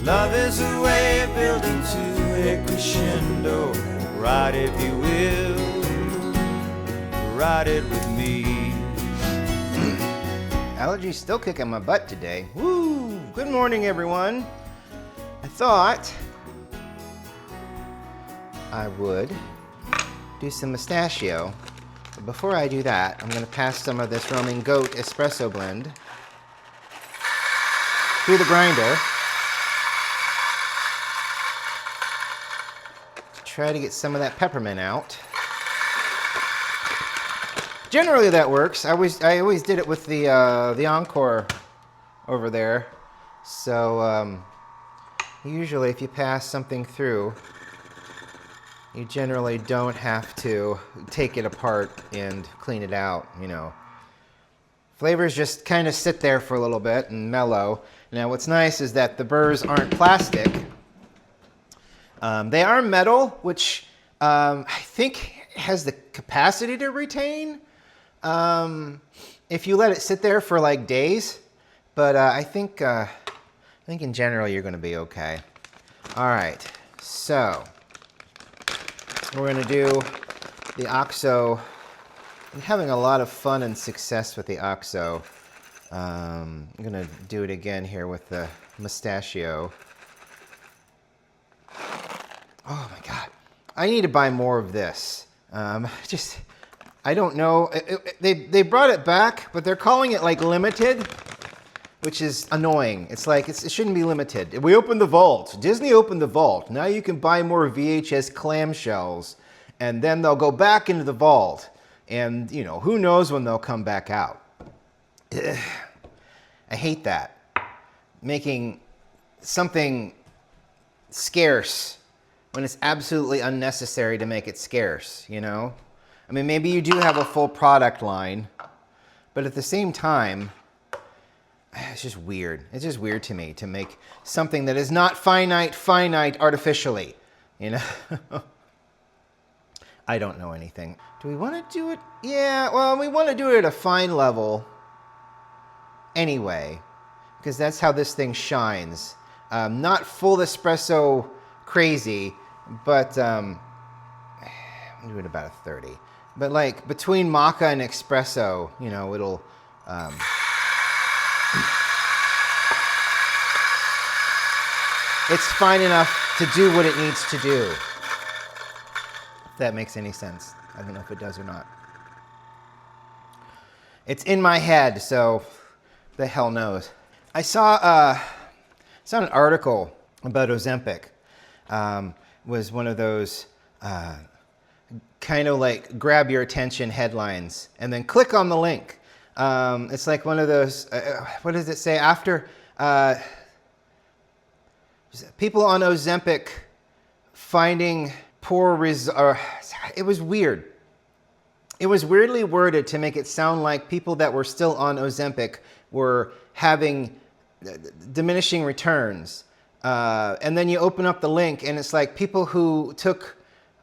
Love is a way of building to a crescendo. Ride if you will, ride it with me. Allergies still kicking my butt today. Woo! Good morning, everyone. I thought I would do some Mustachio. But before I do that, I'm going to pass some of this Roaming Goat espresso blend through the grinder to try to get some of that peppermint out. Generally that works. I always did it with the Encore over there. So usually if you pass something through, you generally don't have to take it apart and clean it out, you know. Flavors just kind of sit there for a little bit and mellow. Now what's nice is that the burrs aren't plastic. They are metal, which I think has the capacity to retain if you let it sit there for like days. But I think in general you're going to be okay. All right, so we're going to do the OXO. I'm having a lot of fun and success with the OXO. I'm going to do it again here with the Mustachio. Oh my God, I need to buy more of this. I don't know. They brought it back, but they're calling it like limited, which is annoying. It's like, it shouldn't be limited. We opened the vault. Disney opened the vault. Now you can buy more VHS clamshells, and then they'll go back into the vault. And, you know, who knows when they'll come back out. Ugh. I hate that. Making something scarce when it's absolutely unnecessary to make it scarce, you know? I mean, maybe you do have a full product line, but at the same time, it's just weird. It's just weird to me to make something that is not finite artificially, you know? I don't know anything. Do we want to do it? Yeah, well, we want to do it at a fine level anyway, because that's how this thing shines. Not full espresso crazy, but do it about a 30. But like between maca and espresso, you know, it'll it's fine enough to do what it needs to do. If that makes any sense. I don't know if it does or not. It's in my head, so the hell knows. I saw an article about Ozempic. Was one of those kind of like grab your attention headlines and then click on the link. It's like one of those, what does it say? After people on Ozempic finding poor results. It was weird. It was weirdly worded to make it sound like people that were still on Ozempic were having diminishing returns. And then you open up the link and it's like people who took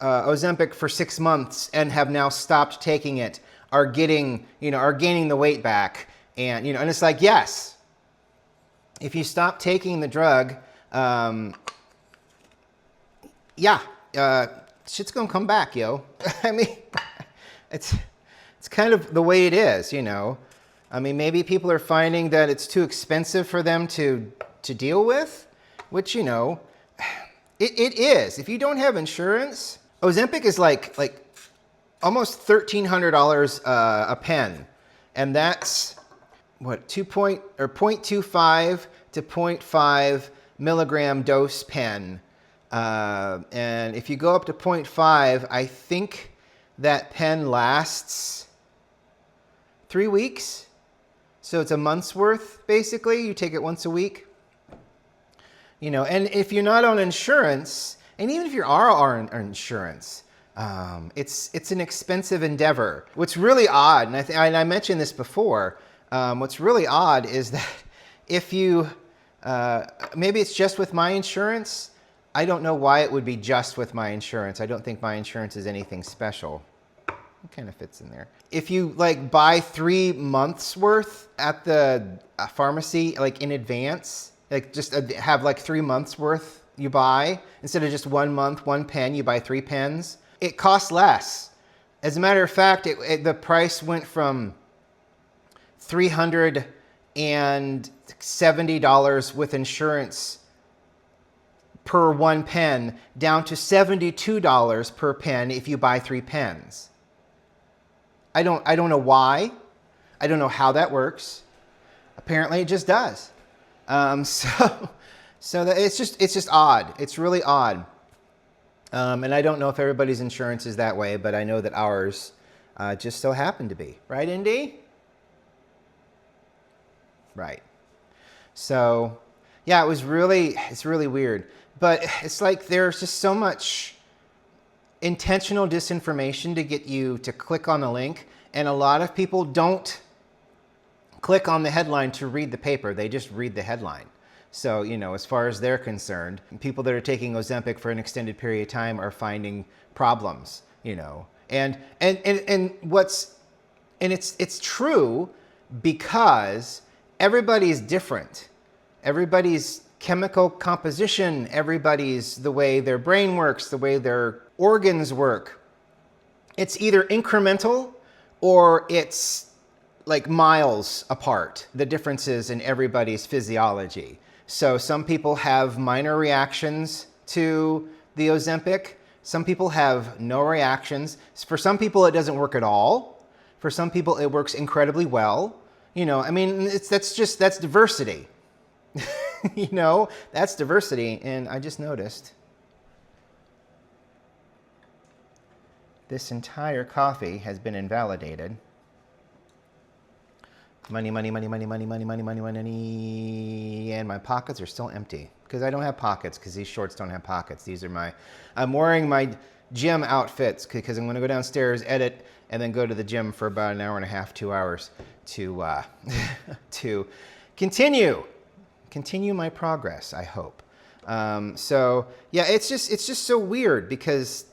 Ozempic for 6 months and have now stopped taking it are gaining the weight back. And, and it's like, yes, if you stop taking the drug, shit's gonna come back, yo. I mean, it's kind of the way it is, you know. I mean, maybe people are finding that it's too expensive for them to deal with, which, you know, it is. If you don't have insurance, Ozempic is like almost $1,300 a pen, and that's what 0.25 to 0.5 milligram dose pen. And if you go up to 0.5, I think that pen lasts 3 weeks. So it's a month's worth, basically. You take it once a week. You know, and if you're not on insurance, and even if you are on insurance, it's an expensive endeavor. What's really odd, and I mentioned this before, what's really odd is that if you, maybe it's just with my insurance. I don't know why it would be just with my insurance. I don't think my insurance is anything special. It kind of fits in there. If you buy 3 months worth at the pharmacy, in advance, Like just have like 3 months worth you buy. Instead of just 1 month, 1 pen, you buy 3 pens. It costs less. As a matter of fact, the price went from $370 with insurance per 1 pen down to $72 per pen if you buy 3 pens. I don't know why. I don't know how that works. Apparently it just does. So that it's just odd. It's really odd. And I don't know if everybody's insurance is that way, but I know that ours just so happened to be. Right, Indy? Right. So, yeah, it's really weird. But it's like there's just so much intentional disinformation to get you to click on the link. And a lot of people don't click on the headline to read the paper. They just read the headline. So, as far as they're concerned, people that are taking Ozempic for an extended period of time are finding problems, And it's true because everybody's different. Everybody's chemical composition, everybody's the way their brain works, the way their organs work. It's either incremental or it's like miles apart, the differences in everybody's physiology. So some people have minor reactions to the Ozempic. Some people have no reactions. For some people, it doesn't work at all. For some people, it works incredibly well. That's diversity. That's diversity. And I just noticed this entire coffee has been invalidated. Money, money, money, money, money, money, money, money, money, and my pockets are still empty because I don't have pockets because these shorts don't have pockets. I'm wearing my gym outfits because I'm going to go downstairs, edit, and then go to the gym for about an hour and a half, 2 hours to to continue my progress, I hope. So yeah, it's just so weird because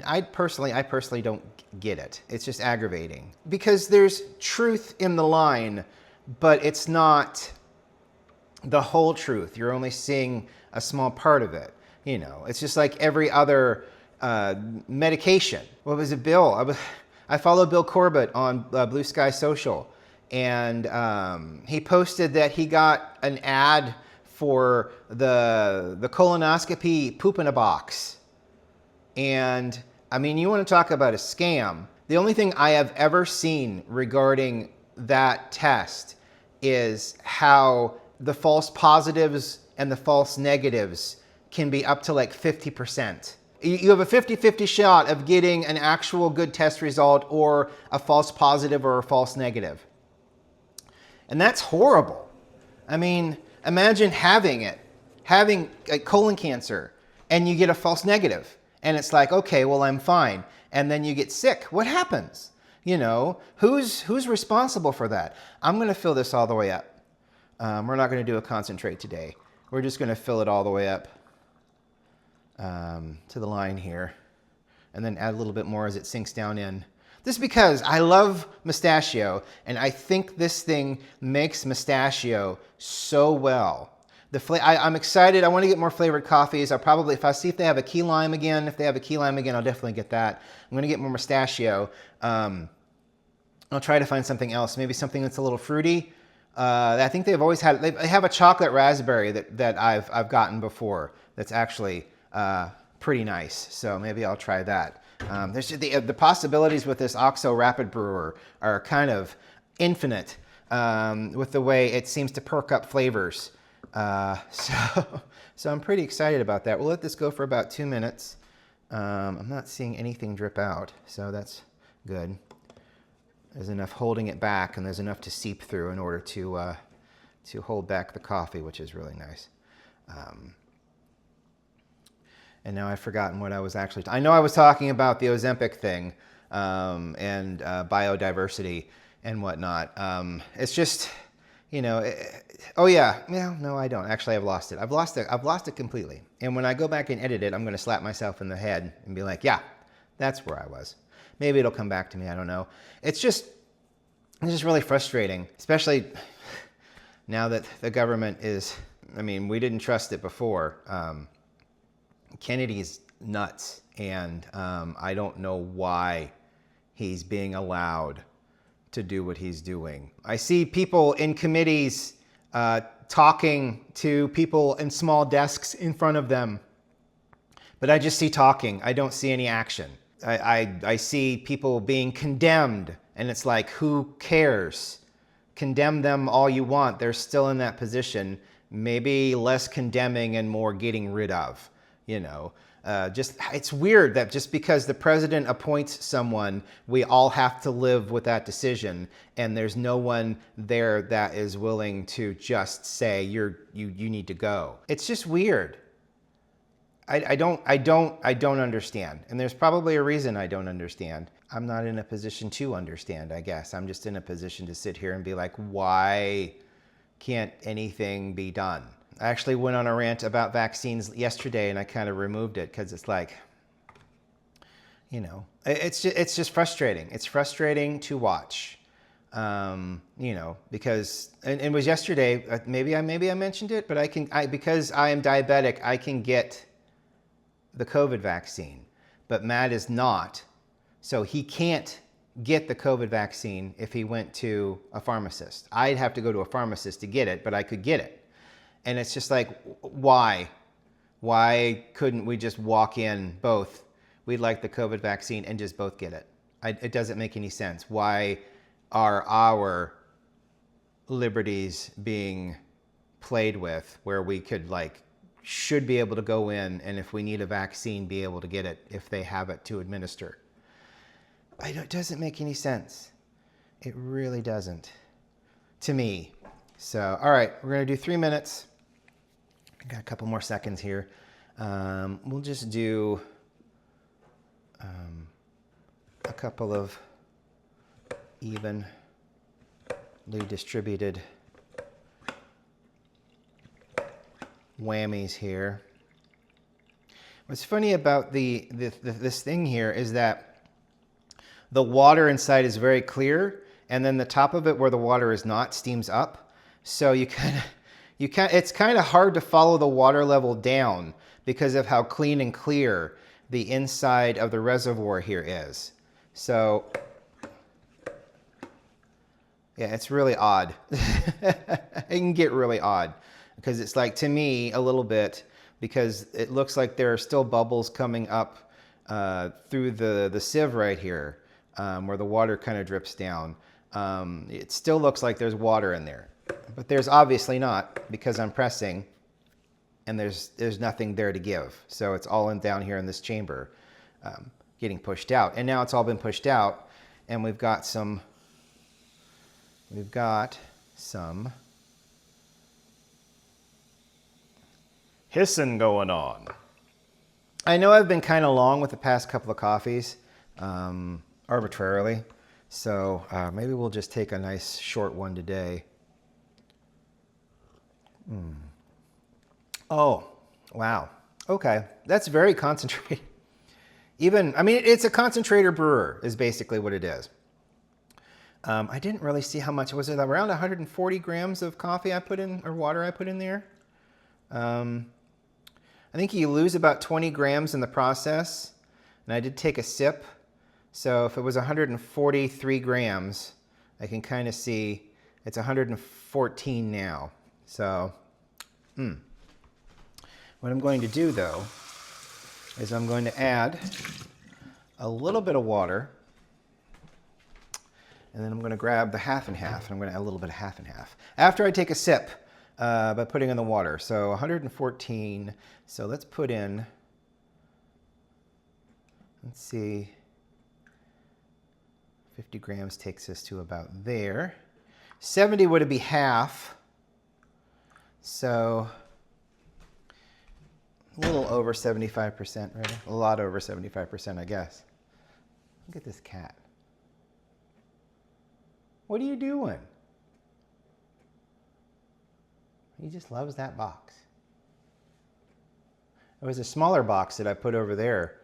I personally don't get it. It's just aggravating because there's truth in the line, but it's not the whole truth. You're only seeing a small part of it. It's just like every other medication. What was it, Bill? I follow Bill Corbett on Blue Sky Social, and he posted that he got an ad for the colonoscopy poop in a box. And you want to talk about a scam. The only thing I have ever seen regarding that test is how the false positives and the false negatives can be up to like 50%. You have a 50-50 shot of getting an actual good test result or a false positive or a false negative. And that's horrible. Imagine having colon cancer and you get a false negative. And it's like, okay, well, I'm fine. And then you get sick. What happens? Who's responsible for that? I'm going to fill this all the way up. We're not going to do a concentrate today. We're just going to fill it all the way up to the line here. And then add a little bit more as it sinks down in. This is because I love Mustachio. And I think this thing makes Mustachio so well. I'm excited. I want to get more flavored coffees. If I see if they have a key lime again, I'll definitely get that. I'm going to get more Mustachio. I'll try to find something else, maybe something that's a little fruity. I think they've always had. They have a chocolate raspberry that I've gotten before. That's actually pretty nice. So maybe I'll try that. There's the possibilities with this OXO Rapid Brewer are kind of infinite with the way it seems to perk up flavors. So I'm pretty excited about that. We'll let this go for about 2 minutes. I'm not seeing anything drip out, so that's good. There's enough holding it back, and there's enough to seep through in order to hold back the coffee, which is really nice. And now I've forgotten what I was actually. I know I was talking about the Ozempic thing and biodiversity and whatnot. It's just. Oh yeah, no, I don't. Actually, I've lost it. I've lost it completely. And when I go back and edit it, I'm going to slap myself in the head and be like, yeah, that's where I was. Maybe it'll come back to me. I don't know. It's just really frustrating, especially now that the government is, I mean, we didn't trust it before. Kennedy's nuts, and I don't know why he's being allowed to do what he's doing. I see people in committees talking to people in small desks in front of them, but I just see talking. I don't see any action. I see people being condemned, and it's like, who cares? Condemn them all you want. They're still in that position. Maybe less condemning and more getting rid of, you know. It's weird that just because the president appoints someone, we all have to live with that decision, and there's no one there that is willing to just say you need to go. It's just weird. I don't understand, and there's probably a reason I don't understand. I'm not in a position to understand, I guess. I'm just in a position to sit here and be like, why can't anything be done? I actually went on a rant about vaccines yesterday, and I kind of removed it because it's like, you know, it's just frustrating. It's frustrating to watch, you know, because and it was yesterday. Maybe I mentioned it, but because I am diabetic, I can get the COVID vaccine, but Matt is not, so he can't get the COVID vaccine if he went to a pharmacist. I'd have to go to a pharmacist to get it, but I could get it. And it's just like, why? Why couldn't we just walk in both? We'd like the COVID vaccine and just both get it. It doesn't make any sense. Why are our liberties being played with where we could should be able to go in, and if we need a vaccine, be able to get it if they have it to administer? It doesn't make any sense. It really doesn't to me. So, all right, we're going to do 3 minutes. I got a couple more seconds here. We'll just do a couple of evenly distributed whammies here. What's funny about this thing here is that the water inside is very clear, and then the top of it where the water is not steams up. So it's kind of hard to follow the water level down because of how clean and clear the inside of the reservoir here is. So yeah, it's really odd. It can get really odd because it's like, to me, a little bit, because it looks like there are still bubbles coming up through the sieve right here, where the water kind of drips down. It still looks like there's water in there, but there's obviously not, because I'm pressing and there's nothing there to give. So it's all down here in this chamber, getting pushed out. And now it's all been pushed out, and we've got some hissing going on. I know I've been kind of long with the past couple of coffees, arbitrarily. So maybe we'll just take a nice short one today. Oh, wow. Okay, that's very concentrated. It's a concentrator brewer is basically what it is. I didn't really see how much. Was it around 140 grams of coffee I put in, or water I put in there? I think you lose about 20 grams in the process, and I did take a sip. So if it was 143 grams, I can kind of see it's 114 now. So what I'm going to do, though, is I'm going to add a little bit of water, and then I'm going to grab the half and half, and I'm going to add a little bit of half and half after I take a sip by putting in the water. So 114. So let's put in, let's see, 50 grams takes us to about there. 70 would be half. So a little over 75%, right? A lot over 75%, I guess. Look at this cat. What are you doing? He just loves that box. It was a smaller box that I put over there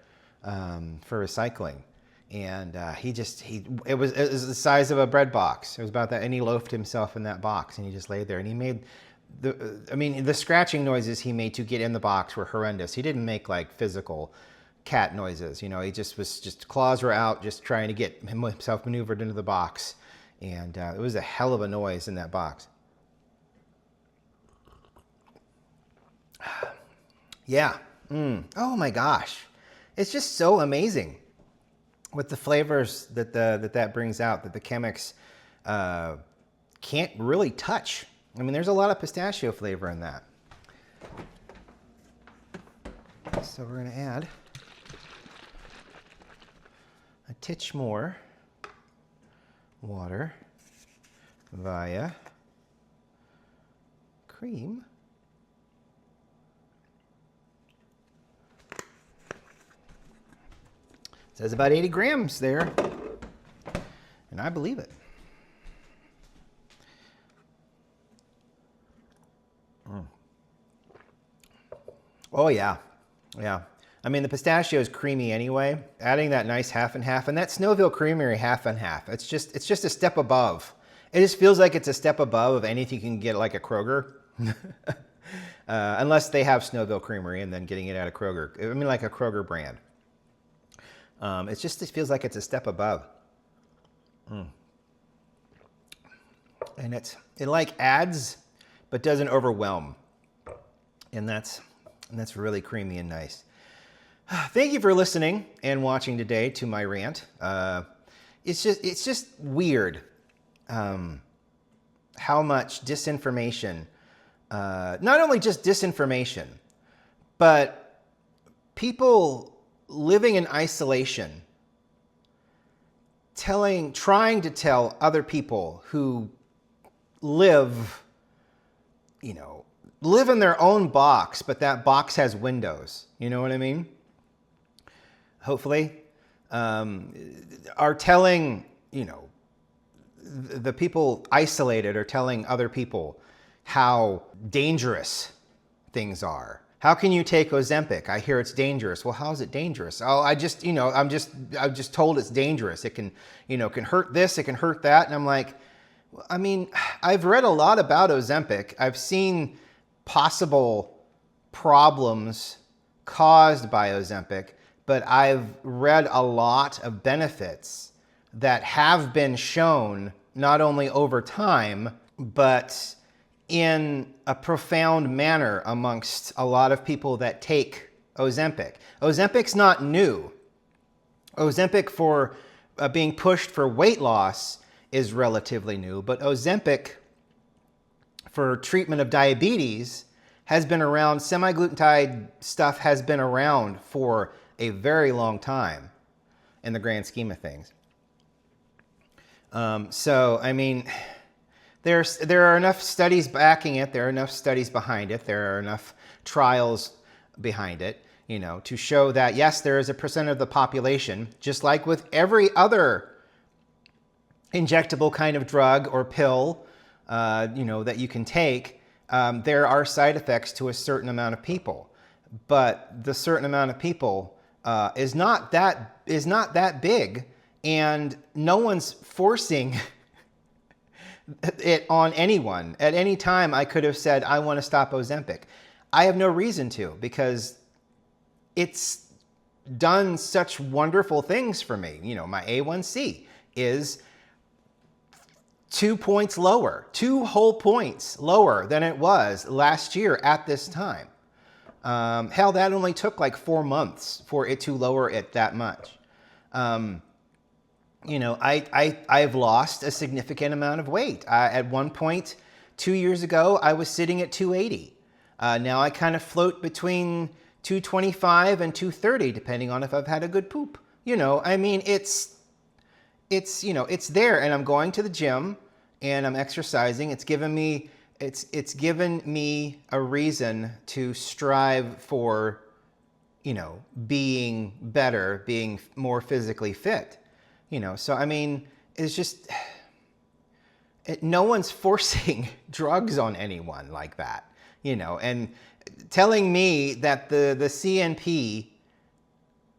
for recycling. And it was the size of a bread box. It was about that, and he loafed himself in that box, and he just laid there, and he made the scratching noises he made to get in the box were horrendous. He didn't make like physical cat noises, you know. He just claws were out, just trying to get himself maneuvered into the box, and it was a hell of a noise in that box. Yeah. Oh my gosh, it's just so amazing with the flavors that brings out, that the Chemex can't really touch. I mean, there's a lot of pistachio flavor in that. So we're going to add a titch more water via cream. It says about 80 grams there, and I believe it. Oh yeah, yeah. I mean, the pistachio is creamy anyway. Adding that nice half and half, and that Snowville Creamery half and half. It's just a step above. It just feels like it's a step above of anything you can get like a Kroger, unless they have Snowville Creamery and then getting it at a Kroger. I mean, like a Kroger brand. It feels like it's a step above. And it like adds, but doesn't overwhelm. And that's really creamy and nice. Thank you for listening and watching today to my rant. It's just weird how much disinformation, not only just disinformation, but people living in isolation, trying to tell other people who live in their own box, but that box has windows. You know what I mean? Hopefully, are telling, the people isolated are telling other people how dangerous things are. How can you take Ozempic? I hear it's dangerous. Well, how is it dangerous? Oh, I'm just told it's dangerous. It can hurt this, it can hurt that. And I'm like, I mean, I've read a lot about Ozempic. I've seen possible problems caused by Ozempic, but I've read a lot of benefits that have been shown not only over time, but in a profound manner amongst a lot of people that take Ozempic. Ozempic's not new. Ozempic for being pushed for weight loss is relatively new, but Ozempic for treatment of diabetes has been around. Semaglutide stuff has been around for a very long time in the grand scheme of things. So, I mean, there are enough studies backing it. There are enough studies behind it. There are enough trials behind it, to show that, yes, there is a percent of the population, just like with every other injectable kind of drug or pill, that you can take. There are side effects to a certain amount of people, but the certain amount of people is not that big, and no one's forcing it on anyone. At any time, I could have said, I want to stop Ozempic. I have no reason to, because it's done such wonderful things for me. My A1C is 2 points lower, 2 whole points lower than it was last year at this time. Hell, that only took like 4 months for it to lower it that much. I've lost a significant amount of weight. At one point, 2 years ago, I was sitting at 280. Now I kind of float between 225 and 230, depending on if I've had a good poop. It's there, and I'm going to the gym and I'm exercising. It's given me a reason to strive for, being better, being more physically fit. So I mean, it's just, no one's forcing drugs on anyone like that, and telling me that the CNP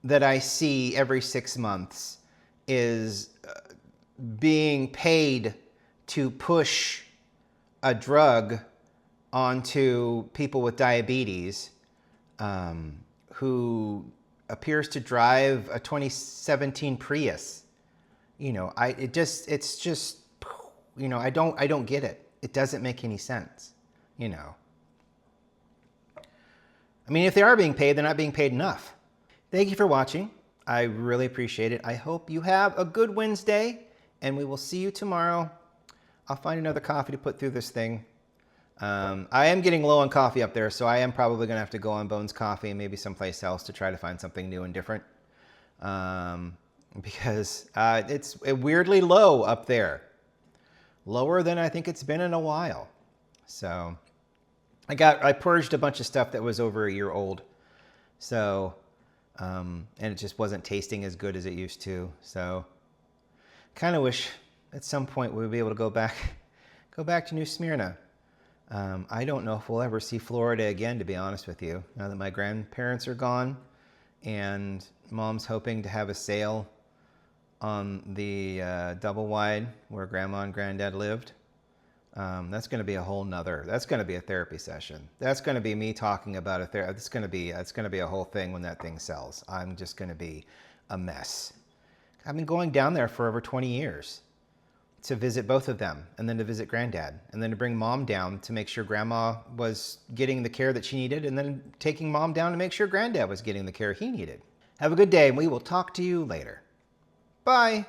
that I see every 6 months is being paid to push a drug onto people with diabetes who appears to drive a 2017 Prius. You know, I don't get it. It doesn't make any sense, you know. I mean, if they are being paid, they're not being paid enough. Thank you for watching. I really appreciate it. I hope you have a good Wednesday, and we will see you tomorrow. I'll find another coffee to put through this thing. I am getting low on coffee up there, so I am probably going to have to go on Bones Coffee and maybe someplace else to try to find something new and different. Because it's weirdly low up there. Lower than I think it's been in a while. So I purged a bunch of stuff that was over a year old. So, and it just wasn't tasting as good as it used to. So kind of wish at some point we would be able to go back to New Smyrna. I don't know if we'll ever see Florida again, to be honest with you, now that my grandparents are gone and Mom's hoping to have a sale on the double wide where Grandma and Granddad lived. That's going to be that's going to be a therapy session. That's going to be me talking about it's going to be a whole thing when that thing sells. I'm just going to be a mess. I've been going down there for over 20 years to visit both of them, and then to visit Granddad, and then to bring Mom down to make sure Grandma was getting the care that she needed, and then taking Mom down to make sure Granddad was getting the care he needed. Have a good day, and we will talk to you later. Bye.